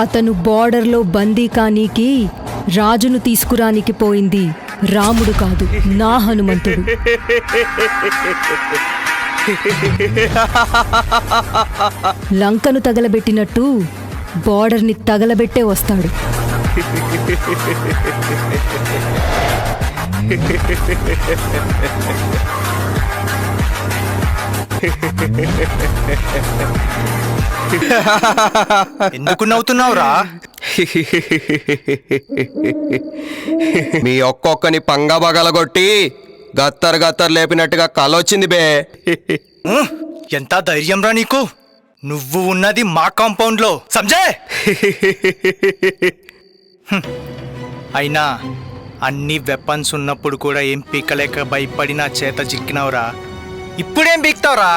అతను బోర్డర్లో బందీ కానీకి రాజును తీసుకురానికి పోయింది రాముడు కాదు, నా హనుమంతుడు. లంకను తగలబెట్టినట్టు బోర్డర్ని తగలబెట్టే వస్తాడు. ఎందుకు నవ్వుతున్నావురా? మీ ఒక్కొక్కని పంగా బగలగొట్టి గత్తర్ గత్తర్ లేపినట్టుగా కలొచ్చింది బే. ఎంత ధైర్యం రా నీకు? నువ్వు ఉన్నది మా కాంపౌండ్ లో, సంజే. అయినా అన్ని వెపన్స్ ఉన్నప్పుడు కూడా ఏం పీకలేక భయపడి నా చేత చిక్కినవురా. ఇప్పుడేం పీక్తావురా?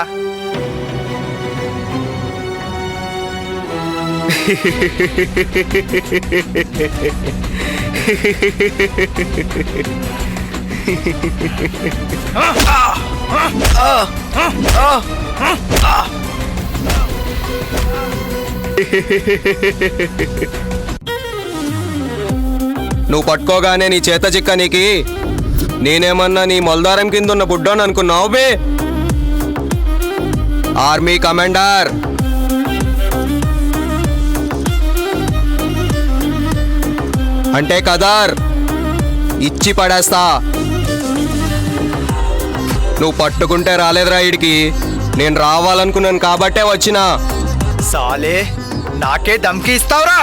నువ్వు పట్టుకోగానే నీ చేత చిక్కనీకి నేనేమన్నా నీ మొల్దారం కిందున్న బుడ్డోని అనుకున్నావు బే? Army commander. అంటే కదర్ ఇచ్చి పడేస్తా. నువ్వు పట్టుకుంటే రాలేదురా ఈడికి, నేను రావాలనుకున్నాను కాబట్టే వచ్చినా. సాలే, నాకే ధమ్కి ఇస్తావురా?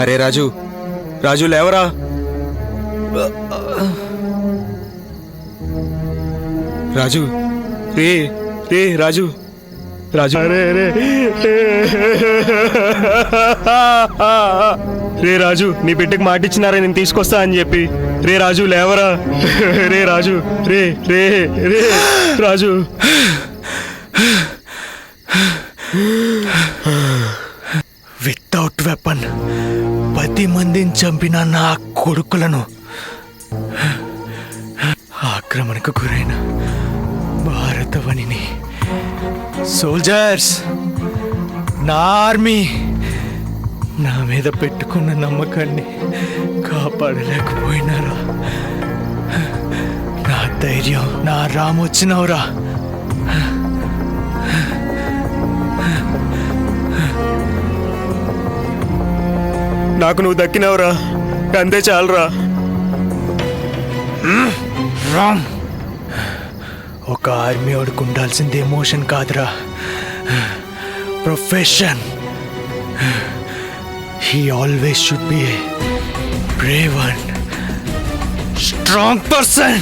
అరే రాజు, రాజు లేవరా. రాజు రే రే రాజు, రాజు రే రే రే రాజు, నీ బిడ్డకి మాటిచ్చినారా నేను తీసుకొస్తా అని చెప్పి. రే రాజు లేవరా. రే రాజు, రే రే రే రాజు. వితౌట్ వెపన్ 10 మందిని చంపిన నా కొడుకులను, ఆక్రమణకు గురైన భారతవనిని, సోల్జర్స్, నా ఆర్మీ నా మీద పెట్టుకున్న నమ్మకాన్ని కాపాడలేకపోయినారా? నా ధైర్యం, నా రాము వచ్చినవురా. నాకు నువ్వు దక్కినవురా, అంతే చాలరా. రామ్, ఒక ఆర్మీ వాడికి ఉండాల్సింది ఎమోషన్ కాదురా, profession. He always should be a brave one, strong person.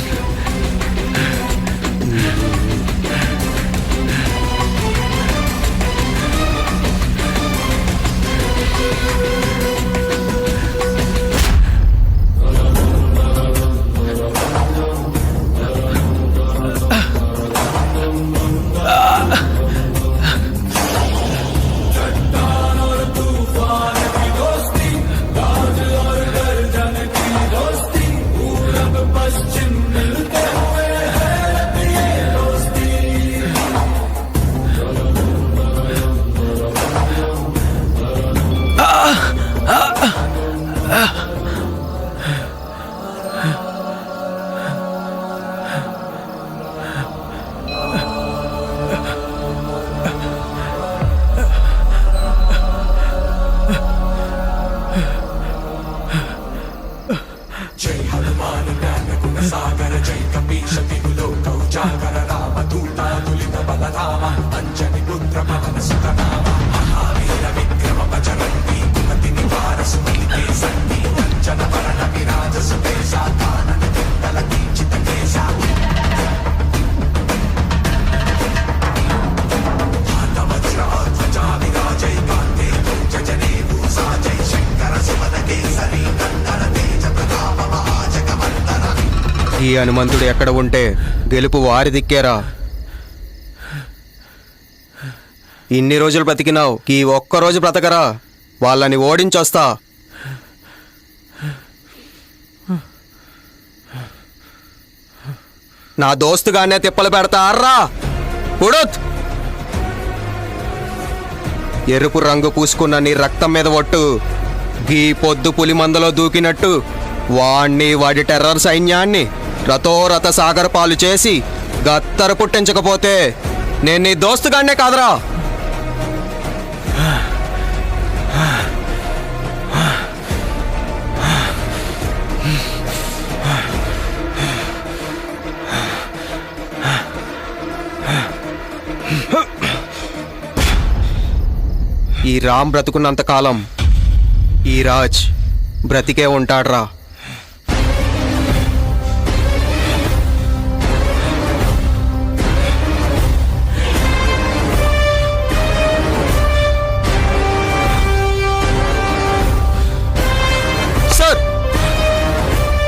ఈ హనుమంతుడు ఎక్కడ ఉంటే గెలుపు వారి దిక్కేరా. ఇన్ని రోజులు బ్రతికినావు, ఈ ఒక్కరోజు బ్రతకరా, వాళ్ళని ఓడించొస్తా. నా దోస్తుగానే తిప్పలు పెడతా అర్రా ఉడుత్. ఎరుపు రంగు పూసుకున్న నీ రక్తం మీద ఒట్టు, గీ పొద్దు పులి మందలో దూకినట్టు వాణ్ణి వాడి టెర్రర్ సైన్యాన్ని రథోరథ సాగర్ పాలు చేసి గత్తర పుట్టించకపోతే నేను నీ దోస్తుగానే కాదురా. ఈ రామ్ బ్రతుకున్నంత కాలం ఈ రాజ్ బ్రతికే ఉంటాడ్రా.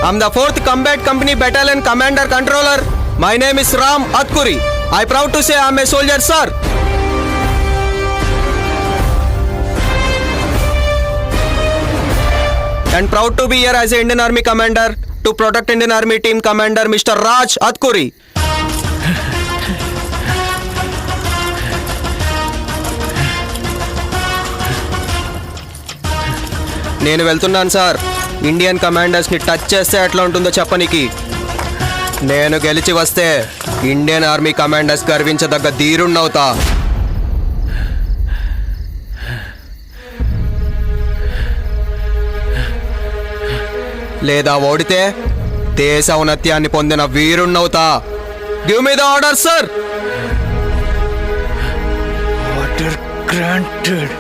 I'm the 4th Combat Company Battalion Commander Controller. My name is Ram Atkuri. I proud to say I'm a soldier, sir. And proud to be here as a Indian Army Commander to protect Indian Army Team Commander Mr. Raj Atkuri. నేను వెళ్తున్నాను sir. Indian కమాండర్స్ని touch చేస్తే ఎట్లా ఉంటుందో చెప్పనీకి. నేను గెలిచి వస్తే Indian army commanders గర్వించదగ్గ ధీరుణ్ణవుతా. లేదా ఓడితే దేశ ఔన్నత్యాన్ని పొందిన వీరుణ్ణవుతా. Give me the order sir. Order granted.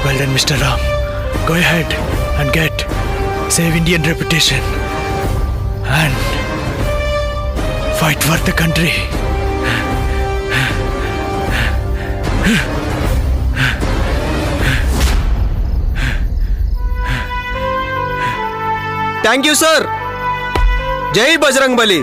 Well done, Mr. Ram. Go ahead and save Indian reputation and fight for the country. Thank you, sir. Jai Bajrang Bali.